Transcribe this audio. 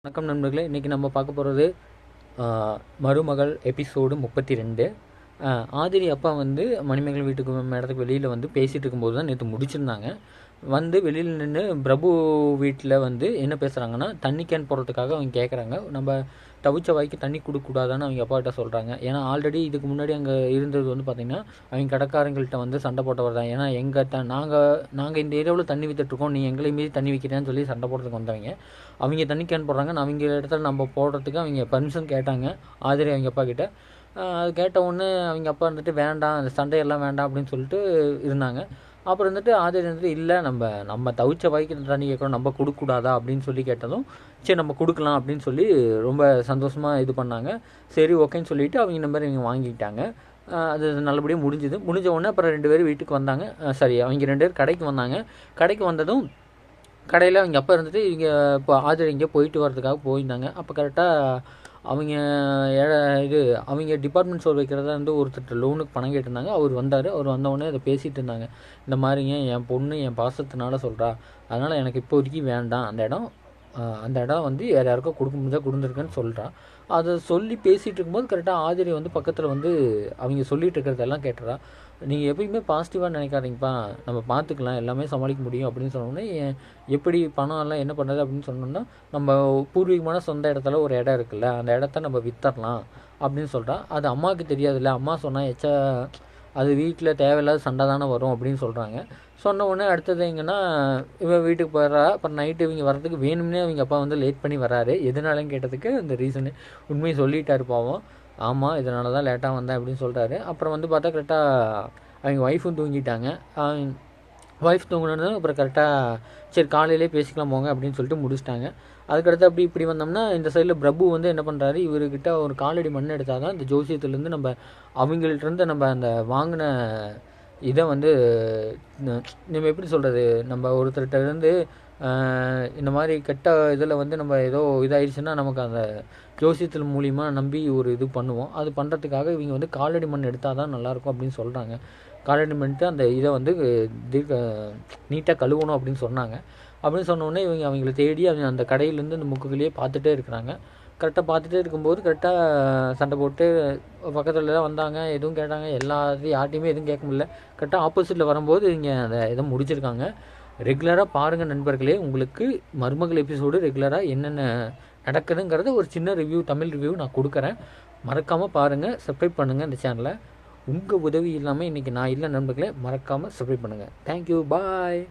வணக்கம் நண்பர்களே, இன்றைக்கி நம்ம பார்க்க போகிறது மருமகள் எபிசோடு 32. ஆதிரி அப்பா வந்து மணிமேகலை வீட்டுக்கு இடத்துக்கு வெளியில் வந்து பேசிகிட்டு இருக்கும்போது தான் நேற்று முடிச்சிருந்தாங்க. வந்து வெளியில் நின்று பிரபு வீட்டில் வந்து என்ன பேசுகிறாங்கன்னா, தண்ணி கேன் போடுறதுக்காக அவங்க கேட்குறாங்க. நம்ம தவிச்ச வாய்க்கு தண்ணி கொடுக்கக்கூடாதான்னு அவங்க அப்பாக்கிட்ட சொல்கிறாங்க. ஏன்னா ஆல்ரெடி இதுக்கு முன்னாடி அங்கே இருந்தது வந்து பார்த்திங்கன்னா, அவங்க கடைக்காரங்கள்ட்ட வந்து சண்டை போட்டவர் தான். ஏன்னா நாங்கள் இந்த ஏரியாவில் தண்ணி விற்றுட்ருக்கோம், நீ எங்களை மீறி தண்ணி விற்கிறேன்னு சொல்லி சண்டை போடுறதுக்கு வந்தவங்க. அவங்க தண்ணி கேன் போடுறாங்க, அவங்க இடத்துல நம்ம போடுறதுக்கு அவங்க பர்மிஷன் கேட்டாங்க ஆதிரி அவங்க அப்பா கிட்ட. அது கேட்ட உடனே அவங்க அப்பா வந்துட்டு வேண்டாம், அந்த சண்டையெல்லாம் வேண்டாம் அப்படின்னு சொல்லிட்டு இருந்தாங்க. அப்புறம் வந்துட்டு ஆதிரி வந்துட்டு இல்லை, நம்ம தவிச்ச வாய்க்கு தண்ணி கேட்குறோம், நம்ம கொடுக்கக்கூடாதா அப்படின்னு சொல்லி கேட்டதும் சரி நம்ம கொடுக்கலாம் அப்படின்னு சொல்லி ரொம்ப சந்தோஷமாக இது பண்ணாங்க. சரி ஓகேன்னு சொல்லிவிட்டு அவங்க நம்பர் இவங்க வாங்கிக்கிட்டாங்க. அது நல்லபடியாக முடிஞ்ச உடனே அப்புறம் 2 பேரும் வீட்டுக்கு வந்தாங்க. அவங்க 2 பேர் கடைக்கு வந்தாங்க. கடைக்கு வந்ததும் கடையில் அவங்க அப்பா இருந்துட்டு இங்கே இப்போ ஆதிரி இங்கே போயிட்டு வரதுக்காக போயிருந்தாங்க. அப்போ கரெக்டாக அவங்க அவங்க டிபார்ட்மெண்ட் ஸ்டோர் வைக்கிறதா வந்து ஒருத்தர் லோனுக்கு பணம் கேட்டிருந்தாங்க. அவர் வந்தார். அவர் வந்தவுடனே அதை பேசிகிட்டு இருந்தாங்க. இந்த மாதிரிங்க என் பொண்ணு என் பாசத்தினால சொல்கிறா, அதனால் எனக்கு இப்போதைக்கு வேண்டாம், அந்த இடம் வந்து வேறு யாருக்கோ கொடுக்க முடிஞ்சால் கொடுத்துருக்கேன்னு சொல்கிறா. அதை சொல்லி பேசிகிட்டு இருக்கும்போது கரெக்டாக ஆதிரி வந்து பக்கத்தில் வந்து அவங்க சொல்லிகிட்டு இருக்கிறதெல்லாம் கேட்டுறா. நீங்கள் எப்பயுமே பாசிட்டிவாக நினைக்காதீங்கப்பா, நம்ம பார்த்துக்கலாம், எல்லாமே சமாளிக்க முடியும் அப்படின்னு சொன்னோடனே, எப்படி பணம் எல்லாம் என்ன பண்ணுறது அப்படின்னு சொன்னோம்னா, நம்ம பூர்வீகமான சொந்த இடத்துல ஒரு இடம் இருக்குல்ல, அந்த இடத்த நம்ம வித்தரலாம் அப்படின்னு சொல்கிறா. அது அம்மாவுக்கு தெரியாதுல்ல, அம்மா சொன்னால் அது வீட்டில் தேவையில்லாத சண்டை தானே வரும் அப்படின்னு சொல்கிறாங்க. சொன்ன உடனே அடுத்தது எங்கன்னா இவன் வீட்டுக்கு போயிடுறா. அப்புறம் நைட்டு இவங்க வர்றதுக்கு வேணும்னே அவங்க அப்பா வந்து லேட் பண்ணி வராரு. எதனாலன்னு கேட்டதுக்கு அந்த ரீசனு உண்மையை சொல்லிட்டாரு பாவம். ஆமாம், இதனால தான் லேட்டாக வந்தேன் அப்படின்னு சொல்கிறாரு. அப்புறம் வந்து பார்த்தா கரெக்டாக அவங்க ஒய்ஃபும் தூங்கிட்டாங்க. ஒய்ஃப் தூங்கினது அப்புறம் கரெக்டாக சரி காலையிலே பேசிக்கலாம் போங்க அப்படின்னு சொல்லிட்டு முடிச்சிட்டாங்க. அதுக்கடுத்து இப்படி வந்தோம்னா இந்த சைடில் பிரபு வந்து என்ன பண்ணுறாரு, இவர்கிட்ட ஒரு காலடி மண் எடுத்தால் தான் இந்த ஜோசியத்துலேருந்து அவங்கள்ட்ட நம்ம அந்த வாங்கின இதை வந்து நம்ம எப்படி சொல்கிறது, நம்ம ஒருத்தர்கிட்ட இருந்து இந்த மாதிரி கெட்ட இதில் வந்து நம்ம ஏதோ இதாகிடுச்சுன்னா நமக்கு அந்த ஜோசியத்தில் மூலிமா நம்பி ஒரு இது பண்ணுவோம். அது பண்ணுறதுக்காக இவங்க வந்து காலடி மண் எடுத்தால் தான் நல்லாயிருக்கும் அப்படின்னு சொல்கிறாங்க. காலடி மண்ட்டு அந்த இதை வந்து நீட்டாக கழுவணும் அப்படின்னு சொன்னாங்க. அப்படின்னு சொன்னோடனே அவங்கள தேடி அந்த கடையிலேருந்து அந்த முக்குகளையே பார்த்துட்டே இருக்கிறாங்க. கரெக்டாக பார்த்துட்டே இருக்கும்போது கரெக்டாக சண்டை போட்டு பக்கத்தில் தான் வந்தாங்க, எதுவும் கேட்டாங்க, எல்லாத்தையும் யார்ட்டையுமே எதுவும் கேட்க முடியல. கரெக்டாக ஆப்போசிட்டில் வரும்போது இங்கே அதை இதை முடிச்சிருக்காங்க. ரெகுலராக பாருங்கள் நண்பர்களே, உங்களுக்கு மருமகள் எபிசோடு ரெகுலராக என்னென்ன நடக்குதுங்கிறத ஒரு சின்ன ரிவ்யூ, தமிழ் ரிவ்யூ நான் கொடுக்குறேன். மறக்காமல் பாருங்கள், சப்ஸ்கிரைப் பண்ணுங்கள் இந்த சேனலை. உங்கள் உதவி இல்லாமல் இன்றைக்கி நான் இல்லை நண்பர்களே, மறக்காமல் சப்ஸ்கிரைப் பண்ணுங்கள். தேங்க்யூ, பாய்.